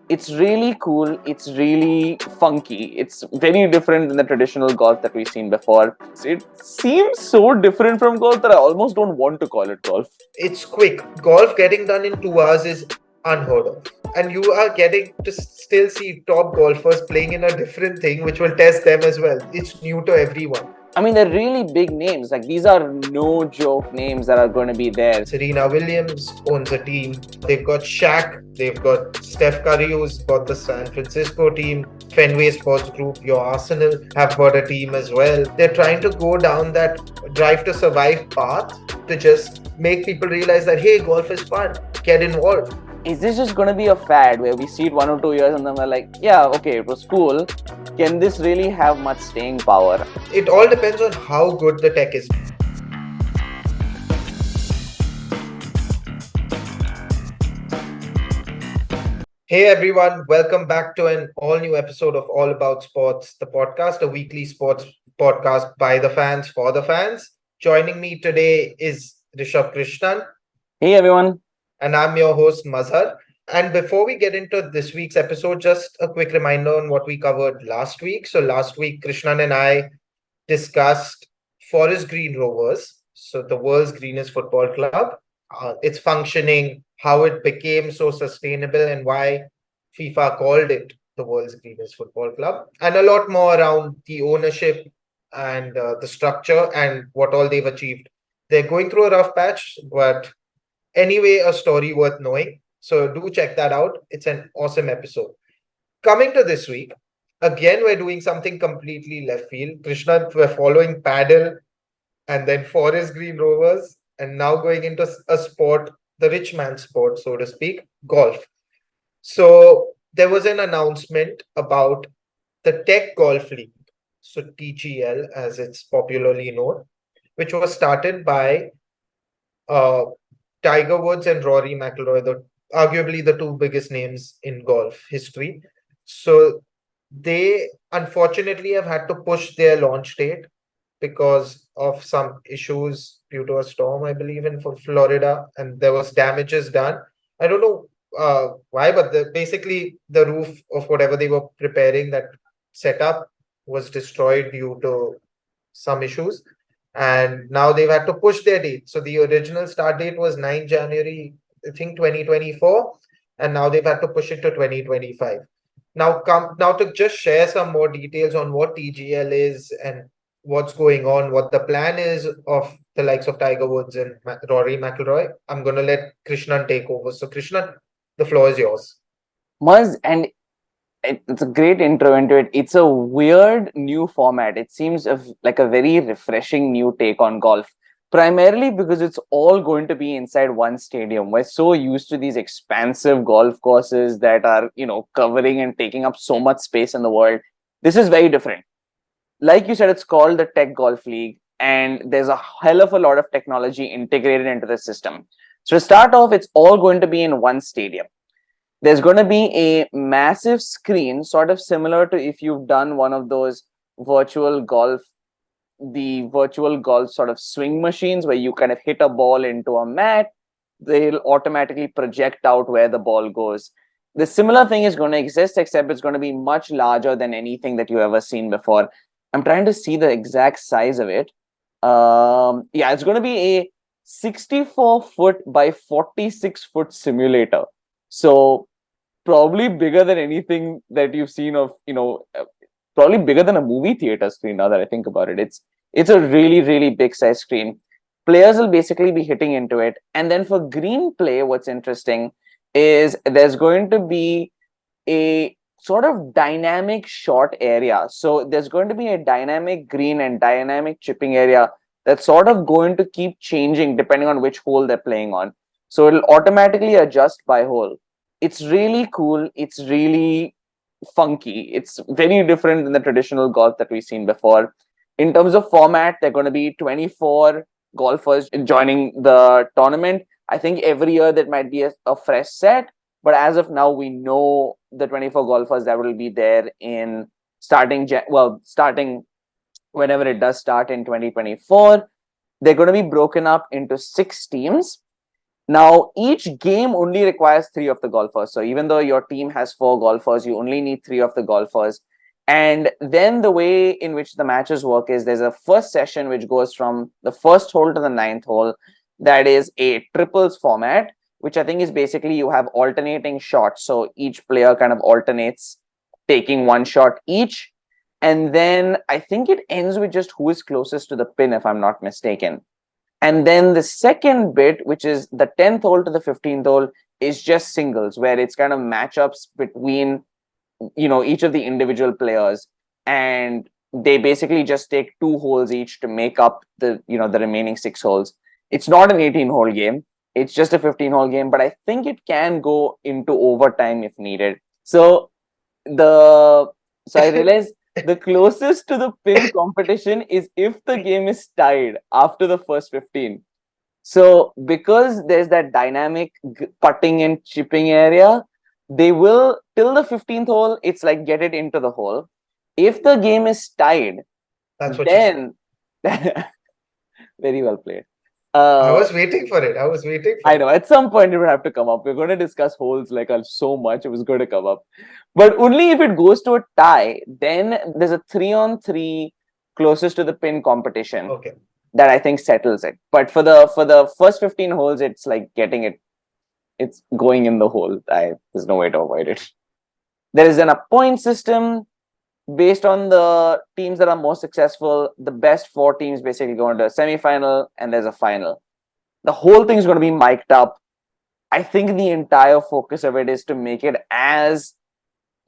It's really cool. It's really funky. It's very different than the traditional golf that we've seen before. It seems so different from golf that I almost don't want to call it golf. It's quick. Golf getting done in 2 hours is unheard of. And you are getting to still see top golfers playing in a different thing, which will test them as well. It's new to everyone. I mean, they're really big names. Like, these are no joke names that are going to be there. Serena Williams owns a team. They've got Shaq. They've got Steph Curry, who's got the San Francisco team. Fenway Sports Group, your Arsenal, have got a team as well. They're trying to go down that drive to survive path to just make people realize that, hey, golf is fun. Get involved. Is this just going to be a fad where we see it 1 or 2 years and then we're like, yeah, okay, it was cool. Can this really have much staying power? It all depends on how good the tech is. Hey everyone, welcome back to an all new episode of All About Sports, the podcast, a weekly sports podcast by the fans for the fans. Joining me today is Rishabh Krishnan. Hey everyone. And I'm your host, Mazhar. And before we get into this week's episode, just a quick reminder on what we covered last week. So last week, Krishnan and I discussed Forest Green Rovers, so the world's greenest football club, its functioning, how it became so sustainable, and why FIFA called it the world's greenest football club, and a lot more around the ownership and the structure and what all they've achieved. They're going through a rough patch, but anyway, a story worth knowing. So do check that out. It's an awesome episode. Coming to this week, again, we're doing something completely left field. Krishna, we're following paddle and then Forest Green Rovers, and now going into a sport, the rich man sport, so to speak, golf. So there was an announcement about the Tech Golf League, so TGL as it's popularly known, which was started by Tiger Woods and Rory McIlroy, arguably the two biggest names in golf history. So they unfortunately have had to push their launch date because of some issues due to a storm, I believe, in Florida, and there was damages done. I don't know why, but basically the roof of whatever they were preparing, that setup, was destroyed due to some issues. And now they've had to push their date. So the original start date was 9 January, I think 2024, and now they've had to push it to 2025. Now to just share some more details on what TGL is and what's going on, what the plan is of the likes of Tiger Woods and Rory McIlroy, I'm going to let Krishnan take over. So Krishnan, the floor is yours. Muzz, and it's a great intro into it. It's a weird new format. It seems like a very refreshing new take on golf, primarily because it's all going to be inside one stadium. We're so used to these expansive golf courses that are, covering and taking up so much space in the world. This is very different. Like you said, it's called the Tech Golf League, and there's a hell of a lot of technology integrated into the system. So to start off, it's all going to be in one stadium. There's going to be a massive screen, sort of similar to if you've done one of those virtual golf sort of swing machines where you kind of hit a ball into a mat, they'll automatically project out where the ball goes. The similar thing is going to exist, except it's going to be much larger than anything that you've ever seen before. I'm trying to see the exact size of it. It's going to be a 64-foot by 46-foot simulator. So probably bigger than anything that you've seen of, probably bigger than a movie theater screen now that I think about it. It's a really, really big size screen. Players will basically be hitting into it. And then for green play, what's interesting is there's going to be a sort of dynamic short area. So there's going to be a dynamic green and dynamic chipping area that's sort of going to keep changing depending on which hole they're playing on. So it'll automatically adjust by hole. It's really cool. It's really funky. It's very different than the traditional golf that we've seen before. In terms of format, there are going to be 24 golfers joining the tournament. I think every year there might be a fresh set, but as of now, we know the 24 golfers that will be there in starting whenever it does start in 2024. They're going to be broken up into 6 teams. Now, each game only requires 3 of the golfers. So even though your team has 4 golfers, you only need 3 of the golfers. And then the way in which the matches work is there's a first session which goes from the first hole to the ninth hole. That is a triples format, which I think is basically you have alternating shots. So each player kind of alternates taking one shot each. And then I think it ends with just who is closest to the pin, if I'm not mistaken. And then the second bit, which is the 10th hole to the 15th hole, is just singles, where it's kind of matchups between, each of the individual players. And they basically just take 2 holes each to make up the remaining 6 holes. It's not an 18-hole game. It's just a 15-hole game, but I think it can go into overtime if needed. So I realized the closest to the pin competition is if the game is tied after the first 15. So because there's that dynamic putting and chipping area, they will till the 15th hole, it's like get it into the hole. If the game is tied, That's what then very well played. I was waiting for it. I know at some point it would have to come up. We're going to discuss holes like so much. It was going to come up, but only if it goes to a tie, then there's a 3-on-3 closest to the pin competition. Okay. That I think settles it. But for the first 15 holes, it's like getting it. It's going in the hole. There's no way to avoid it. There is then a point system based on the teams that are most successful. The best 4 teams basically go into a semi-final, and there's a final. The whole thing is going to be mic'd up. I think the entire focus of it is to make it as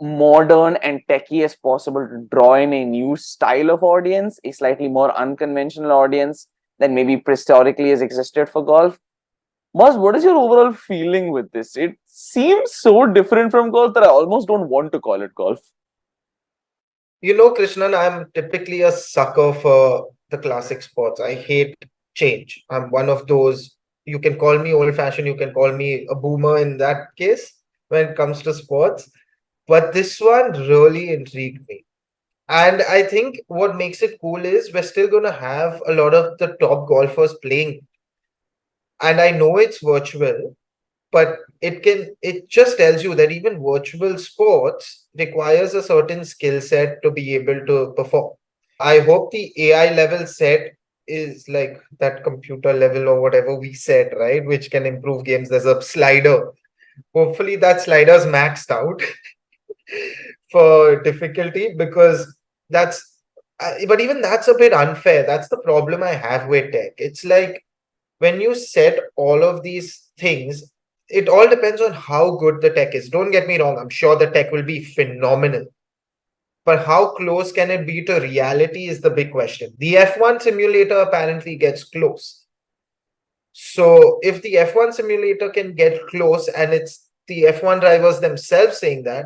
modern and techy as possible to draw in a new style of audience, a slightly more unconventional audience than maybe historically has existed for golf. Maz, what is your overall feeling with this? It seems so different from golf that I almost don't want to call it golf. Krishnan, I'm typically a sucker for the classic sports. I hate change. I'm one of those, you can call me old fashioned, you can call me a boomer in that case when it comes to sports. But this one really intrigued me. And I think what makes it cool is we're still going to have a lot of the top golfers playing. And I know it's virtual, but it just tells you that even virtual sports requires a certain skill set to be able to perform. I hope the AI level set is like that computer level or whatever we said, right? Which can improve games. There's a slider. Hopefully that slider's maxed out for difficulty because but even that's a bit unfair. That's the problem I have with tech. It's like when you set all of these things, it all depends on how good the tech is. Don't get me wrong, I'm sure the tech will be phenomenal. But how close can it be to reality is the big question. The F1 simulator apparently gets close. So if the F1 simulator can get close and it's the F1 drivers themselves saying that,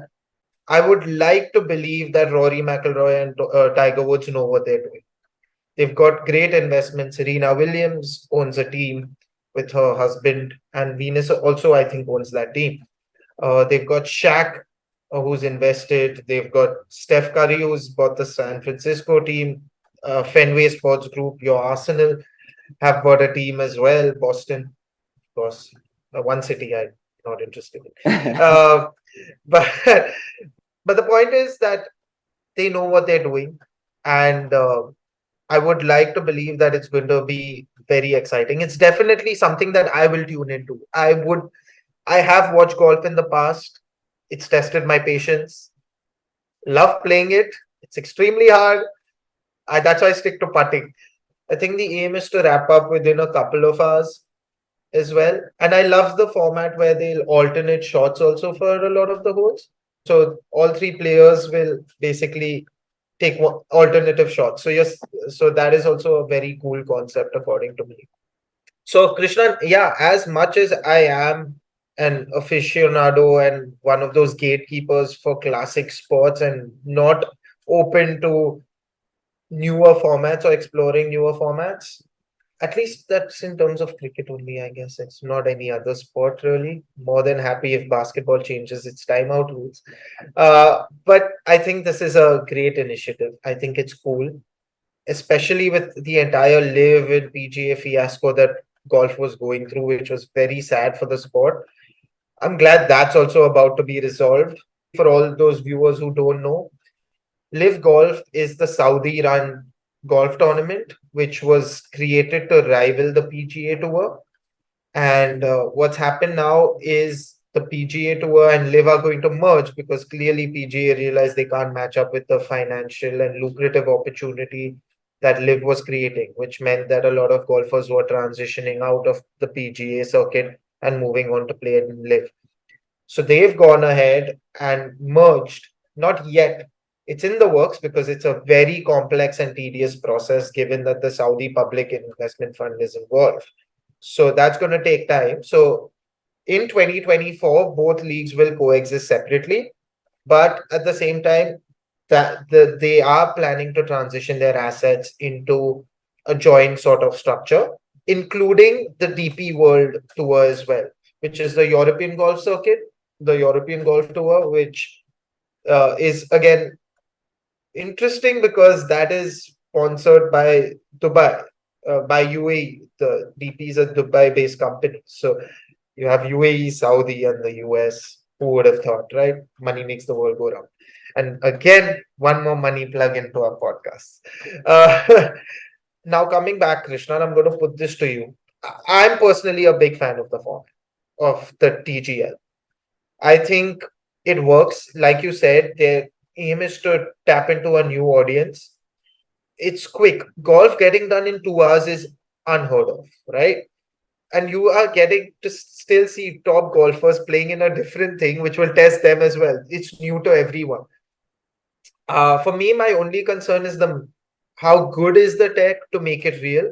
I would like to believe that Rory McIlroy and Tiger Woods know what they're doing. They've got great investments. Serena Williams owns a team with her husband, and Venus also, I think, owns that team. They've got Shaq, who's invested. They've got Steph Curry, who's bought the San Francisco team. Fenway Sports Group, your Arsenal, have got a team as well. Boston, of course, one city I'm not interested in. But but the point is that they know what they're doing, and I would like to believe that it's going to be very exciting. It's definitely something that I will tune into. I have watched golf in the past. It's tested my patience. Love playing it. It's extremely hard. That's why I stick to putting. I think the aim is to wrap up within a couple of hours as well. And I love the format where they'll alternate shots also for a lot of the holes. So all 3 players will basically take one alternative shots. So yes, so that is also a very cool concept according to me. So Krishnan, yeah, as much as I am an aficionado and one of those gatekeepers for classic sports and not open to newer formats or exploring newer formats, at least that's in terms of cricket only, I guess. It's not any other sport really. More than happy if basketball changes its timeout rules. But I think this is a great initiative. I think it's cool, especially with the entire live in PGA fiasco that golf was going through, which was very sad for the sport. I'm glad that's also about to be resolved. For all those viewers who don't know, Live Golf is the Saudi run golf tournament, which was created to rival the PGA Tour. And what's happened now is the PGA Tour and Live are going to merge because clearly PGA realized they can't match up with the financial and lucrative opportunity that Live was creating, which meant that a lot of golfers were transitioning out of the PGA circuit and moving on to play in Live. So they've gone ahead and merged, not yet. It's in the works because it's a very complex and tedious process given that the Saudi Public Investment Fund is involved. So that's going to take time. So in 2024, both leagues will coexist separately, but at the same time, they are planning to transition their assets into a joint sort of structure, including the DP World Tour as well, which is the European Golf Circuit, the European Golf Tour, which is again interesting because that is sponsored by Dubai, by UAE. The DP is a Dubai-based company, so you have UAE, Saudi, and the US. Who would have thought, right? Money makes the world go round. And again, one more money plug into our podcast. Now, coming back, Krishna, I'm going to put this to you. I'm personally a big fan of the format of the TGL. I think it works. Like you said, their aim is to tap into a new audience. It's quick. Golf getting done in 2 hours is unheard of, right? And you are getting to still see top golfers playing in a different thing, which will test them as well. It's new to everyone. For me, my only concern is the how good is the tech to make it real,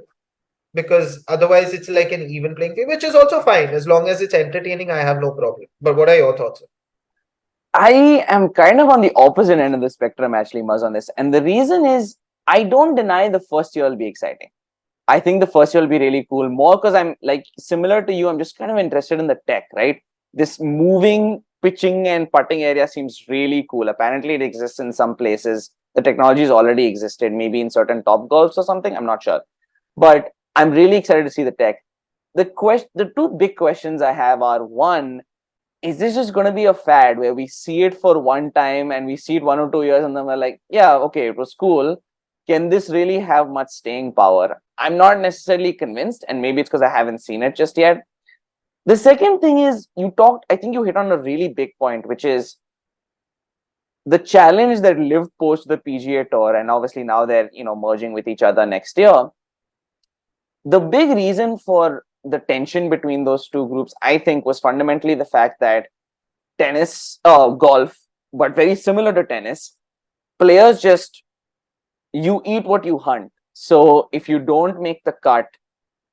because otherwise it's like an even playing field, which is also fine as long as it's entertaining. I have no problem. But what are your thoughts? I am kind of on the opposite end of the spectrum, actually, Muzz, on this. And the reason is I don't deny the first year will be exciting. I think the first year will be really cool. More because I'm like similar to you, I'm just kind of interested in the tech, right? This moving, pitching, and putting area seems really cool. Apparently, it exists in some places. The technology has already existed, maybe in certain top golfs or something. I'm not sure. But I'm really excited to see the tech. The two big questions I have are one, is this just going to be a fad where we see it for one time and we see it 1 or 2 years and then we're like, yeah, okay, it was cool. Can this really have much staying power? I'm not necessarily convinced, and maybe it's because I haven't seen it just yet. The second thing is, I think you hit on a really big point, which is the challenge that Live posed to the PGA Tour, and obviously now they're merging with each other next year. The big reason for the tension between those two groups, I think, was fundamentally the fact that golf, but very similar to tennis, players just, you eat what you hunt. So if you don't make the cut,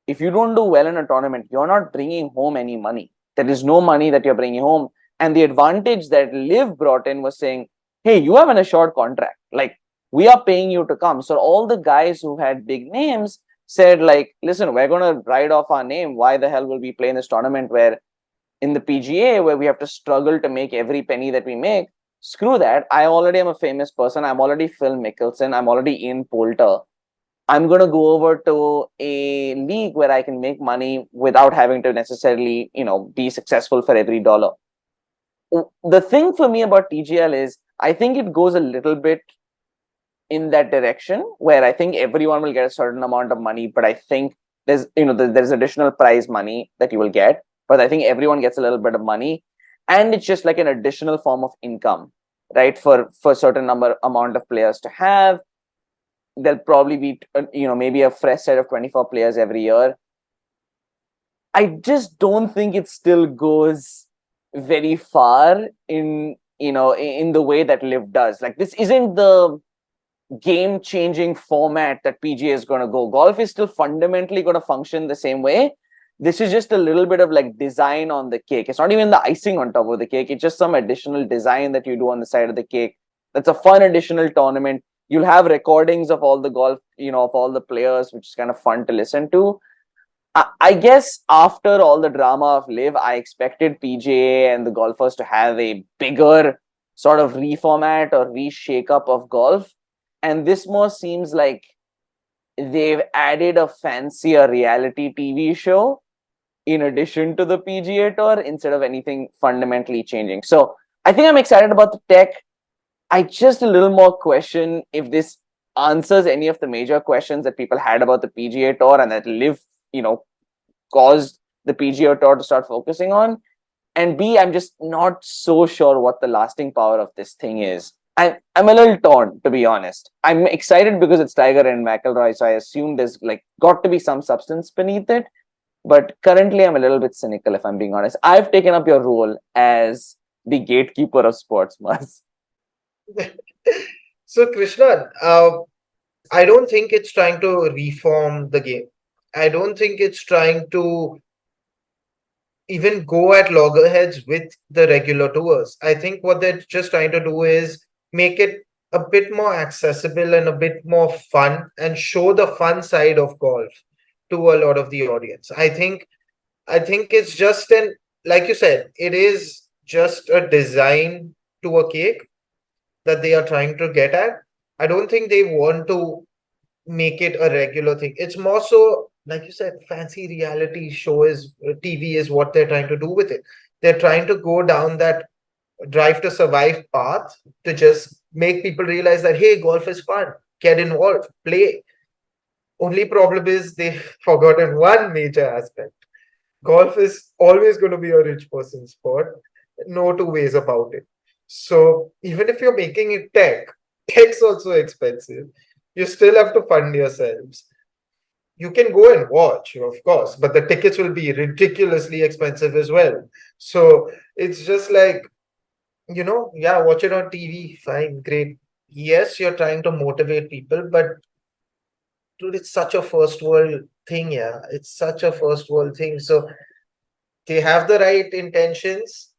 if you don't do well in a tournament, you're not bringing home any money. There is no money that you're bringing home. And the advantage that Liv brought in was saying, hey, you have an assured contract. Like, we are paying you to come. So all the guys who had big names said, like, listen, we're going to write off our name. Why the hell will we play in this tournament where in the PGA, where we have to struggle to make every penny that we make? Screw that. I already am a famous person. I'm already Phil Mickelson. I'm already Ian Poulter. I'm going to go over to a league where I can make money without having to necessarily, be successful for every dollar. The thing for me about TGL is I think it goes a little bit in that direction where I think everyone will get a certain amount of money, but I think there's additional prize money that you will get, but I think everyone gets a little bit of money, and it's just like an additional form of income, right? For a certain amount of players to have. There'll probably be, maybe a fresh set of 24 players every year. I just don't think it still goes very far in the way that Live does. Like, this isn't the game-changing format that PGA is going to go. Golf is still fundamentally going to function the same way. This is just a little bit of like design on the cake. It's not even the icing on top of the cake. It's just some additional design that you do on the side of the cake. That's a fun additional tournament. You'll have recordings of all the golf, of all the players, which is kind of fun to listen to. I guess after all the drama of Live, I expected PGA and the golfers to have a bigger sort of reformat or reshake up of golf. And this more seems like they've added a fancier reality TV show in addition to the PGA Tour instead of anything fundamentally changing. So I think I'm excited about the tech. I just a little more question if this answers any of the major questions that people had about the PGA Tour and that caused the PGA Tour to start focusing on. And B, I'm just not so sure what the lasting power of this thing is. I'm a little torn, to be honest. I'm excited because it's Tiger and McIlroy, so I assume there's got to be some substance beneath it. But currently, I'm a little bit cynical, if I'm being honest. I've taken up your role as the gatekeeper of sports, Mars. So, Krishna, I don't think it's trying to reform the game. I don't think it's trying to even go at loggerheads with the regular tours. I think what they're just trying to do is make it a bit more accessible and a bit more fun and show the fun side of golf to a lot of the audience. I think it's just like you said, it is just a design to a cake that they are trying to get at. I don't think they want to make it a regular thing. It's more so, like you said, fancy reality show is TV is what they're trying to do with it. They're trying to go down that drive to survive path to just make people realize that, hey, golf is fun, get involved, play. Only problem is they've forgotten one major aspect. Golf is always going to be a rich person's sport. No two ways about it. So even if you're making it tech's also expensive. You still have to fund yourselves. You can go and watch, of course, but the tickets will be ridiculously expensive as well. So it's just like, yeah, watch it on TV, fine, great. Yes, you're trying to motivate people, but dude, it's such a first world thing, yeah. It's such a first world thing. So they have the right intentions,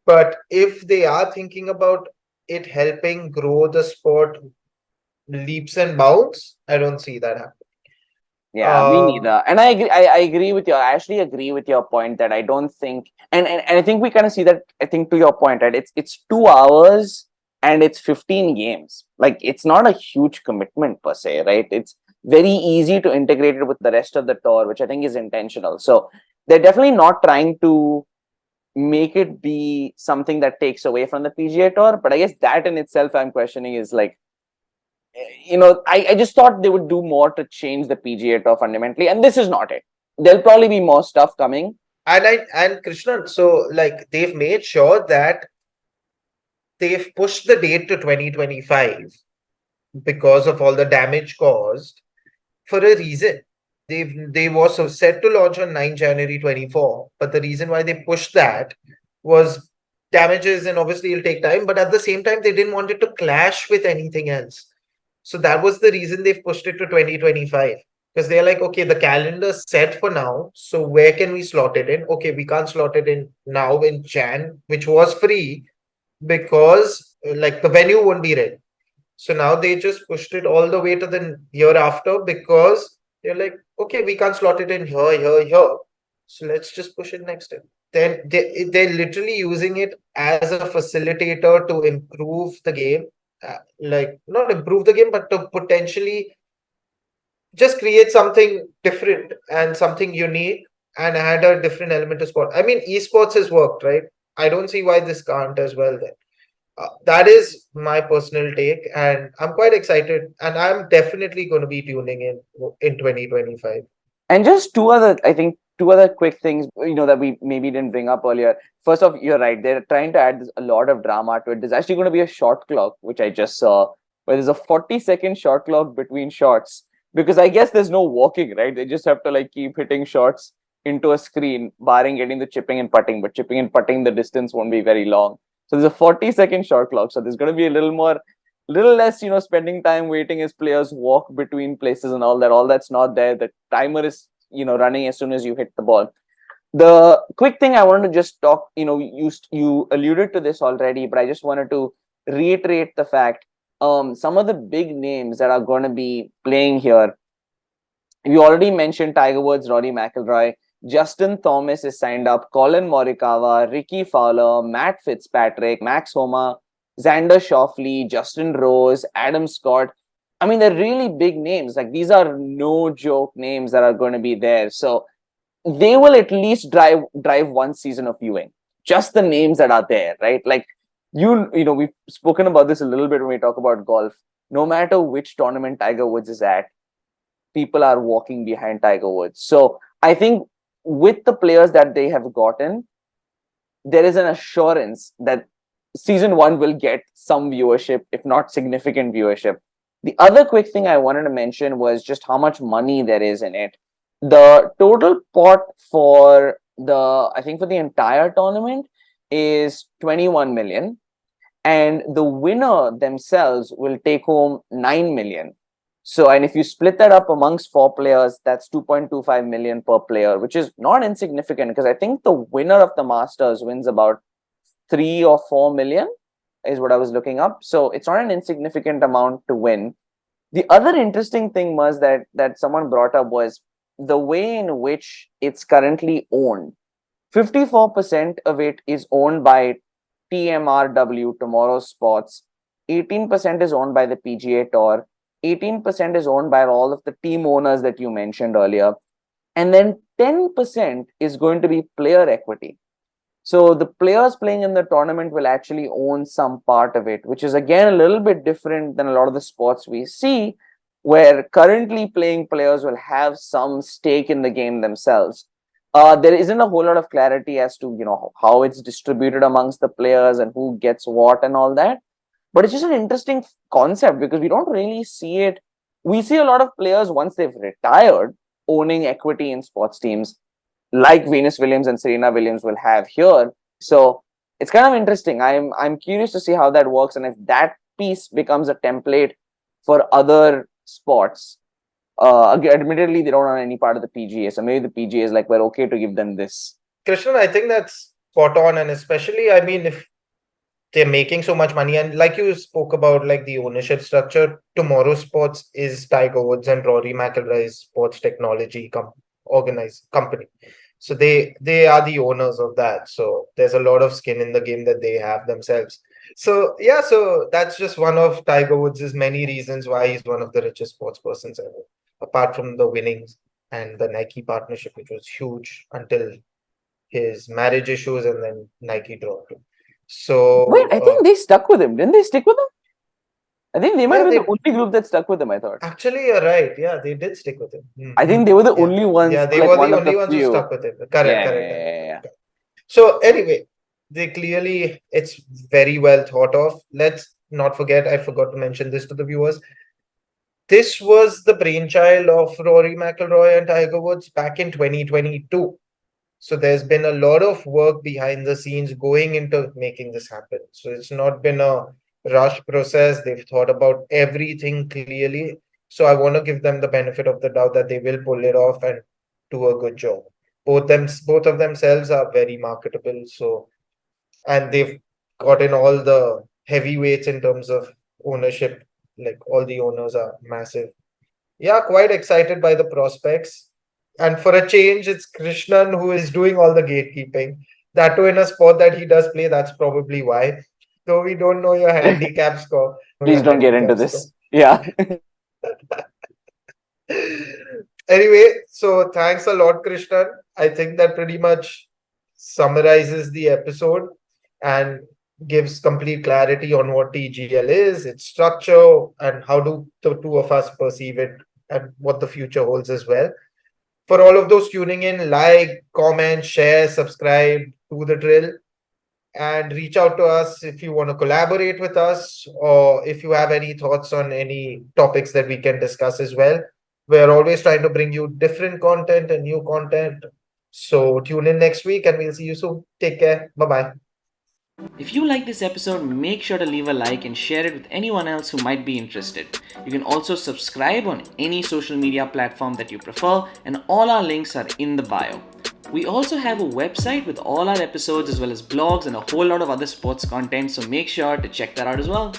but if they are thinking about it helping grow the sport leaps and bounds, I don't see that happening. Yeah, me neither. And I agree. I agree with you. I actually agree with your point that I don't think, and I think we kind of see that. I think to your point, right? It's 2 hours and it's 15 games. Like it's not a huge commitment per se, right? It's very easy to integrate it with the rest of the tour, which I think is intentional. So they're definitely not trying to make it be something that takes away from the PGA Tour. But I guess that in itself, I'm questioning is like, I just thought they would do more to change the PGA Tour fundamentally, and this is not it. There'll probably be more stuff coming. And Krishnan, so like they've made sure that they've pushed the date to 2025 because of all the damage caused for a reason. They was so set to launch on 9 January 24, but the reason why they pushed that was damages, and obviously it'll take time, but at the same time they didn't want it to clash with anything else. So that was the reason they've pushed it to 2025. Because they're like, okay, the calendar's set for now. So where can we slot it in? Okay, we can't slot it in now in Jan, which was free because like the venue won't be ready. So now they just pushed it all the way to the year after because they're like, okay, we can't slot it in here, here, here. So let's just push it next time. Then they're literally using it as a facilitator to improve the game. Like not improve the game, but to potentially just create something different and something unique and add a different element to sport. I mean, esports has worked, right? I don't see why this can't as well then. That is my personal take, and I'm quite excited, and I'm definitely going to be tuning in 2025. And just two other quick things, that we maybe didn't bring up earlier. First off, you're right. They're trying to add a lot of drama to it. There's actually going to be a shot clock, which I just saw, where there's a 40-second shot clock between shots. Because I guess there's no walking, right? They just have to keep hitting shots into a screen, barring getting the chipping and putting. But chipping and putting, the distance won't be very long. So there's a 40-second shot clock. So there's going to be a little less, spending time waiting as players walk between places and all that. All that's not there. The timer is, running as soon as you hit the ball. The quick thing I wanted to just talk, you alluded to this already, but I just wanted to reiterate the fact, some of the big names that are going to be playing here. You already mentioned Tiger Woods, Rory McIlroy. Justin Thomas is signed up. Colin Morikawa, Ricky Fowler, Matt Fitzpatrick, Max Homa, Xander Schauffele, Justin Rose, Adam Scott. I mean, they're really big names. Like, these are no joke names that are going to be there. So they will at least drive one season of viewing. Just the names that are there, right? Like, you know, we've spoken about this a little bit when we talk about golf. No matter which tournament Tiger Woods is at, people are walking behind Tiger Woods. So I think with the players that they have gotten, there is an assurance that season one will get some viewership, if not significant viewership. The other quick thing I wanted to mention was just how much money there is in it. The total pot for I think for the entire tournament is 21 million, and the winner themselves will take home 9 million. So, and if you split that up amongst 4 players, that's 2.25 million per player, which is not insignificant, because I think the winner of the Masters wins about 3 or 4 million, is what I was looking up. So it's not an insignificant amount to win. The other interesting thing was that someone brought up was the way in which it's currently owned. 54% of it is owned by TMRW, Tomorrow Sports. 18% is owned by the PGA Tour. 18% is owned by all of the team owners that you mentioned earlier. And then 10% is going to be player equity. So the players playing in the tournament will actually own some part of it, which is again a little bit different than a lot of the sports we see, where currently playing players will have some stake in the game themselves. There isn't a whole lot of clarity as to, you know, how it's distributed amongst the players and who gets what and all that. But it's just an interesting concept because we don't really see it. We see a lot of players once they've retired owning equity in sports teams, like Venus Williams and Serena Williams will have here. So it's kind of interesting. I'm curious to see how that works, and if that piece becomes a template for other sports. Admittedly, they don't own any part of the PGA, so maybe the PGA is like, we're okay to give them this. Krishnan, I think that's spot on, and especially, I mean, if they're making so much money, and like you spoke about, like the ownership structure, Tomorrow Sports is Tiger Woods and Rory McIlroy's sports technology organized company. So they are the owners of that. So there's a lot of skin in the game that they have themselves. So yeah, so that's just one of Tiger Woods' many reasons why he's one of the richest sports persons ever. Apart from the winnings and the Nike partnership, which was huge until his marriage issues, and then Nike dropped him. So Wait, I think they stuck with him. Didn't they stick with him? I think they might have been the only group that stuck with him, I thought. Actually, you're right. Yeah, they did stick with him. Mm-hmm. I think they were the only ones. Yeah, they were the only ones who stuck with him. Correct. So anyway, they clearly, it's very well thought of. Let's not forget, I forgot to mention this to the viewers. This was the brainchild of Rory McIlroy and Tiger Woods back in 2022. So there's been a lot of work behind the scenes going into making this happen. So it's not been a rush process. They've thought about everything clearly. So I want to give them the benefit of the doubt that they will pull it off and do a good job. Both of themselves are very marketable. So, and they've gotten all the heavyweights in terms of ownership. Like all the owners are massive. Yeah, quite excited by the prospects. And for a change, it's Krishnan who is doing all the gatekeeping. That too in a sport that he does play, that's probably why. Though we don't know your handicap score. Please don't get into this. Yeah. Anyway, so thanks a lot, Krishnan. I think that pretty much summarizes the episode and gives complete clarity on what TGL is, its structure, and how do the two of us perceive it and what the future holds as well. For all of those tuning in, like, comment, share, subscribe, do the drill, and reach out to us if you want to collaborate with us, or if you have any thoughts on any topics that we can discuss as well. We're always trying to bring you different content and new content. So tune in next week and we'll see you soon. Take care. Bye-bye. If you like this episode, make sure to leave a like and share it with anyone else who might be interested. You can also subscribe on any social media platform that you prefer, and all our links are in the bio. We also have a website with all our episodes as well as blogs and a whole lot of other sports content, so make sure to check that out as well.